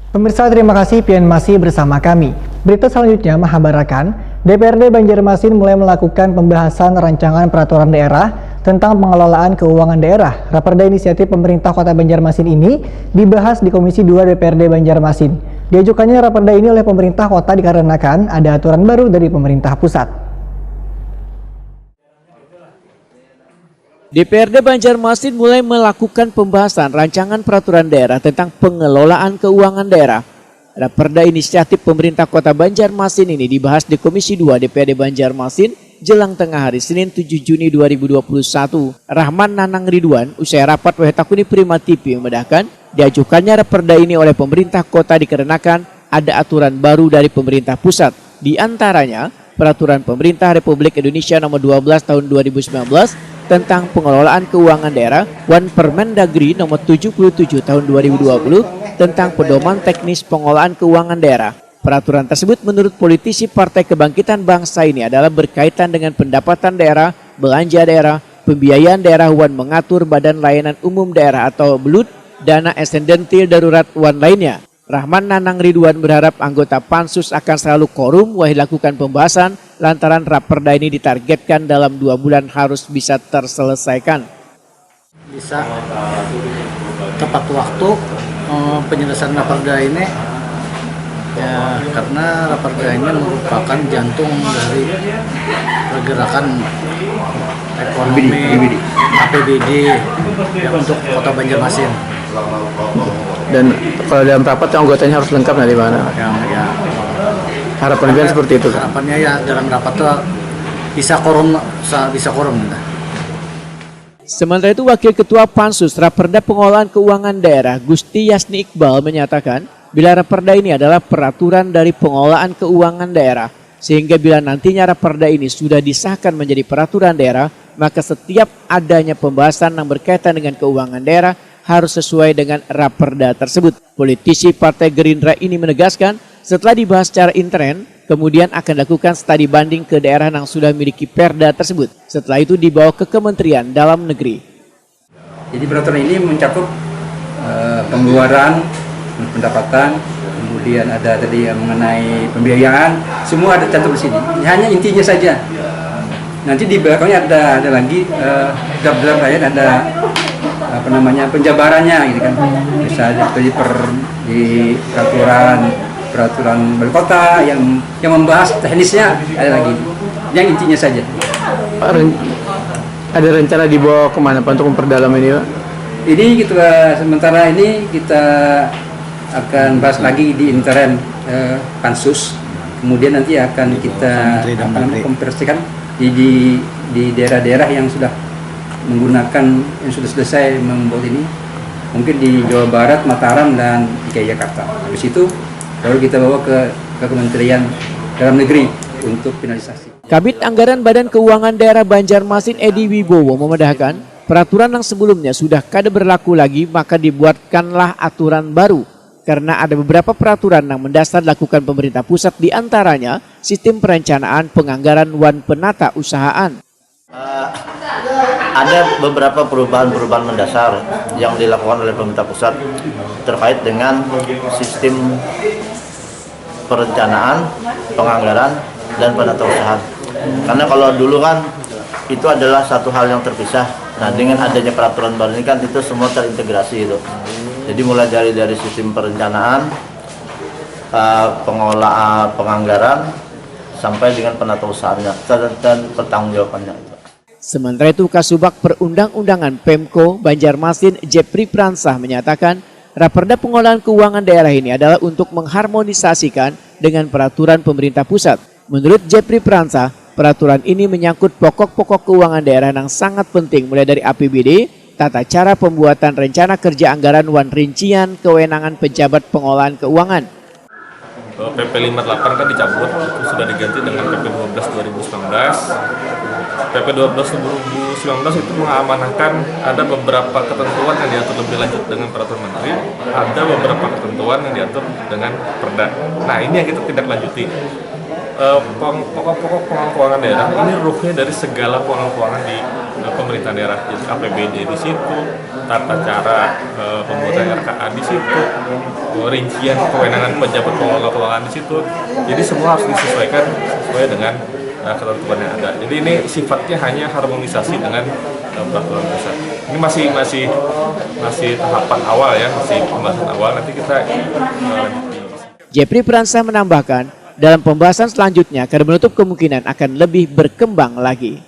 Pemirsa, terima kasih pian masih bersama kami. Berita selanjutnya mengabarkan DPRD Banjarmasin mulai melakukan pembahasan rancangan peraturan daerah tentang pengelolaan keuangan daerah. Raperda inisiatif pemerintah Kota Banjarmasin ini dibahas di Komisi 2 DPRD Banjarmasin. Diajukannya raperda ini oleh pemerintah kota dikarenakan ada aturan baru dari pemerintah pusat. DPRD Banjarmasin mulai melakukan pembahasan rancangan peraturan daerah tentang pengelolaan keuangan daerah. Raperda inisiatif pemerintah Kota Banjarmasin ini dibahas di Komisi 2 DPRD Banjarmasin jelang tengah hari Senin 7 Juni 2021. Rahman Nanang Ridwan, usai rapat Wehetakuni Prima TV membedakan diajukannya raperda ini oleh pemerintah kota dikarenakan ada aturan baru dari pemerintah pusat. Di antaranya, Peraturan Pemerintah Republik Indonesia Nomor 12 Tahun 2019 tentang pengelolaan keuangan daerah, Wan Permendagri Nomor 77 Tahun 2020 tentang pedoman teknis pengelolaan keuangan daerah. Peraturan tersebut menurut politisi Partai Kebangkitan Bangsa ini adalah berkaitan dengan pendapatan daerah, belanja daerah, pembiayaan daerah, Wan mengatur Badan Layanan Umum Daerah atau BLUD, dana esendentil darurat Wan lainnya. Rahman Nanang Ridwan berharap anggota Pansus akan selalu korum wahai lakukan pembahasan lantaran raperda ini ditargetkan dalam 2 bulan harus bisa terselesaikan. Bisa tepat waktu penyelesaian raperda ini ya, karena raperda ini merupakan jantung dari pergerakan ekonomi APBD ya, untuk Kota Banjarmasin. Dan kalau dalam rapat anggotanya harus lengkap dari mana? Ya, Harapannya seperti itu. harapannya ya dalam rapat tuh bisa korum. Sementara itu Wakil Ketua Pansus Raperda Pengelolaan Keuangan Daerah Gusti Yasni Iqbal menyatakan bila raperda ini adalah peraturan dari pengelolaan keuangan daerah, sehingga bila nantinya raperda ini sudah disahkan menjadi peraturan daerah, maka setiap adanya pembahasan yang berkaitan dengan keuangan daerah harus sesuai dengan raperda tersebut. Politisi Partai Gerindra ini menegaskan setelah dibahas secara intern, kemudian akan dilakukan studi banding ke daerah yang sudah memiliki perda tersebut. Setelah itu dibawa ke Kementerian Dalam Negeri. Jadi peraturan ini mencakup pengeluaran, pendapatan, kemudian ada tadi yang mengenai pembiayaan, semua ada cantum di sini. Hanya intinya saja. Nanti di belakangnya ada lagi draft-draft lain, ada penjabarannya gitu kan. Misalnya di peraturan wali kota yang membahas teknisnya ada lagi. Yang intinya saja. Pak, ada rencana dibawa kemana Pak untuk memperdalam ini Pak? Ini sementara ini kita akan bahas lagi di intern Pansus. Kemudian nanti akan kita konversikan di daerah-daerah yang sudah menggunakan, yang sudah selesai membuat ini, mungkin di Jawa Barat, Mataram, dan DKI Jakarta. Habis itu baru kita bawa ke Kementerian Dalam Negeri untuk finalisasi. Kabid Anggaran Badan Keuangan Daerah Banjarmasin Edi Wibowo memedahkan peraturan yang sebelumnya sudah kada berlaku lagi, maka dibuatkanlah aturan baru karena ada beberapa peraturan yang mendasar dilakukan pemerintah pusat, diantaranya sistem perencanaan penganggaran wan penata usahaan. Ada beberapa perubahan-perubahan mendasar yang dilakukan oleh pemerintah pusat terkait dengan sistem perencanaan, penganggaran, dan penata usahaan. Karena kalau dulu kan itu adalah satu hal yang terpisah. Nah, dengan adanya peraturan baru ini kan itu semua terintegrasi itu. Jadi mulai dari sistem perencanaan, pengelolaan penganggaran, sampai dengan penata usahanya dan pertanggungjawabannya. Sementara itu Kasubag Perundang-undangan Pemko Banjarmasin Jepri Pransah menyatakan raperda pengelolaan keuangan daerah ini adalah untuk mengharmonisasikan dengan peraturan pemerintah pusat. Menurut Jepri Pransah, peraturan ini menyangkut pokok-pokok keuangan daerah yang sangat penting mulai dari APBD, tata cara pembuatan rencana kerja anggaran wan rincian kewenangan pejabat pengelolaan keuangan. PP 58 kan dicabut, itu sudah diganti dengan PP 12 2019. PP 12 2019 itu mengamanahkan ada beberapa ketentuan yang diatur lebih lanjut dengan peraturan menteri, ada beberapa ketentuan yang diatur dengan perda. Nah, ini yang kita tidak lanjuti. Pokok-pokok pengelolaan keuangan daerah ini ruhnya dari segala pengelolaan keuangan di pemerintah daerah, jadi APBD di situ, tata cara pembuatan RKA di situ, rincian kewenangan pejabat pengelola keuangan di situ. Jadi semua harus disesuaikan sesuai dengan ketentuan yang ada. Jadi ini sifatnya hanya harmonisasi dengan peraturan pusat. Ini masih tahapan awal ya, masih pembahasan awal. Nanti kita Jepri Pransa menambahkan, dalam pembahasan selanjutnya akan menutup kemungkinan akan lebih berkembang lagi.